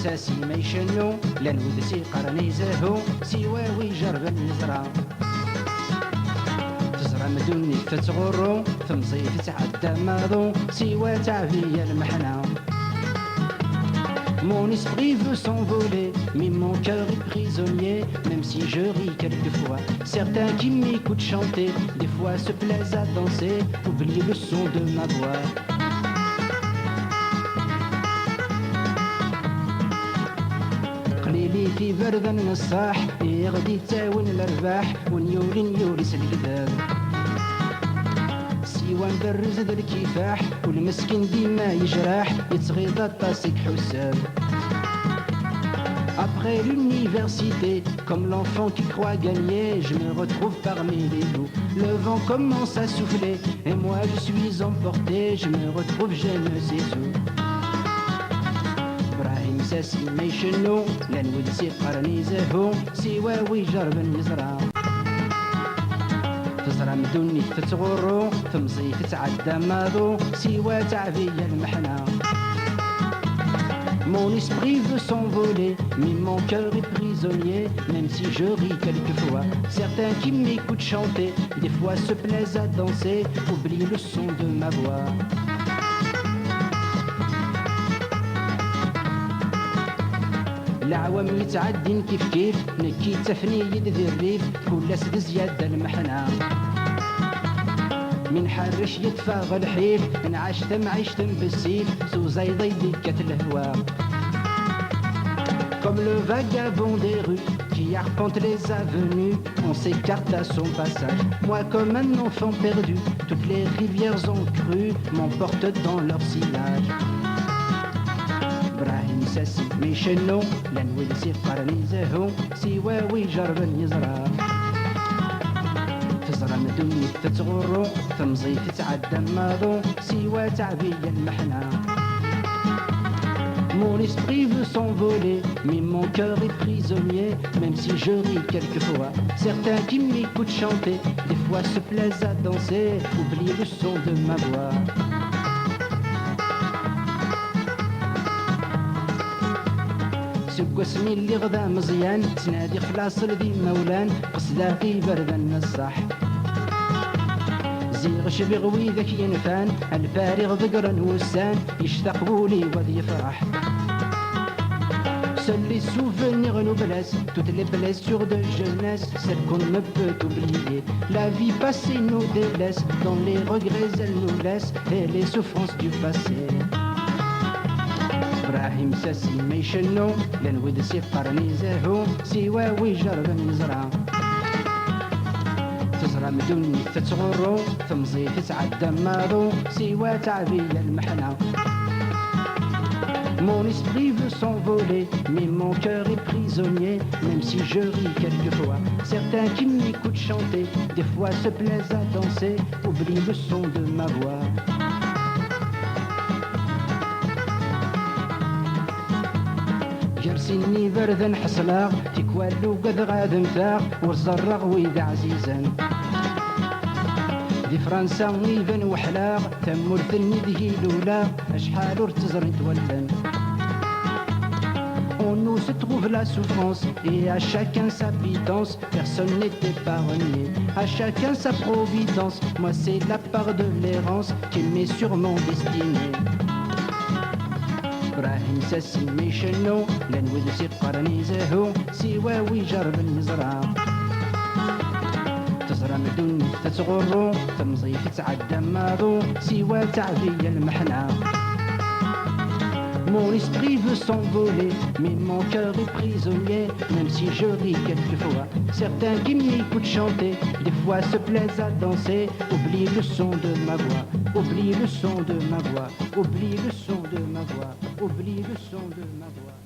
مساسي ما يشنو لا نودسي قرني زهو سواوي جرب النزرة تزرع مدوني تتغرو تمزيف تعدى ماضو سوا تعفية المحنة. Mon esprit veut s'envoler, mais mon cœur est prisonnier, même si je ris quelquefois. Certains qui m'écoutent chanter, des fois se plaisent à danser, oublient le son de ma voix. قليلي في برد النصاح يغدي تاون الارباح ونيولي سالكذاب سيوا نبرز ذا الكفاح والمسكين ديما يجراح يتغيض طاسك حساب. Après l'université, comme l'enfant qui croit gagner, je me retrouve parmi les loups. Le vent commence à souffler et moi je suis emporté, je me retrouve je ne sais où. Brahim Sassi ما يشنو لا نودسي قرني زهو سواوي جرب النزرة تزرع مدوني تتغرو تمزي تتعدى ماضو سوا تعفية المحنة. Mon esprit veut s'envoler, mais mon cœur est prisonnier, même si je ris quelquefois. Certains qui m'écoutent chanter, des fois se plaisent à danser, oublient le son de ma voix. العوام يتعدين كيف كيف نكي تفني يدذي الريف كل سد زيادة المحنة من حرش يتفاغ الحيف نعشتم عشتم بالسيف سو زيضي ديكة الهوى. Comme le vagabond des rues qui arpente les avenues, on s'écarte à son passage. Moi comme un enfant perdu, toutes les rivières ont cru m'emportent dans leur sillage. Brahim Sassi ما يشنو لا نودسي قرني زهو سواوي جرب النزرة تزرع مدوني تتغرو تمزي تتعدى ماضو سوا تعبية المحنة. Mon esprit veut s'envoler, mais mon cœur est prisonnier, même si je ris quelquefois. Certains qui m'écoutent chanter, des fois se plaisent à danser, oublient le son de ma voix. سكوسني اللي غدا مزيان تنادي خلاص لذي مولان قصدا في برد النصاح زيغ شبيغ ويذك ينفان الفارغ ذقرا وسان يشتاق بولي وذي يفرح. Seuls les souvenirs nous blessent, toutes les blessures de jeunesse, celles qu'on ne peut oublier. La vie passée nous délaisse, dans les regrets elle nous laisse, et les souffrances du passé. Brahim Sassi ما يشنو لا نودسي قرني زهو سواوي جرب النزرة تزرع مدوني تتغرو تمزي تتعدى ماضو سوا تعبية المحنة. Mon esprit veut s'envoler, mais mon cœur est prisonnier, même si je ris quelquefois. Certains qui m'écoutent chanter, des fois se plaisent à danser, oublient le son de ma voix. جرسيني برد نحصلاغ تكوالو قد غاد نفاغ والزرغ ويدا عزيزا دي فرنسا نيفن وحلاغ تمو الثني ذهي لولا اشحال ورتزر نتولن. On nous se trouve la souffrance et à chacun sa pitance, personne n'est épargné, à chacun sa providence. Moi c'est la part de l'errance qui m'est sûrement destinée. Brahim Sassi ما يشنو لا نودسي قرني زهو سواوي جرب النزرة تزرع مدوني تتغرو تمزي تتعدى ماضو سوا تعبية المحنة. Mon esprit veut s'envoler, mais mon cœur est prisonnier, même si je ris quelquefois. Certains qui m'écoutent chanter, des fois se plaisent à danser, oublient le son de ma voix, oublient le son de ma voix, oublient le son de ma voix, oublient le son de ma voix.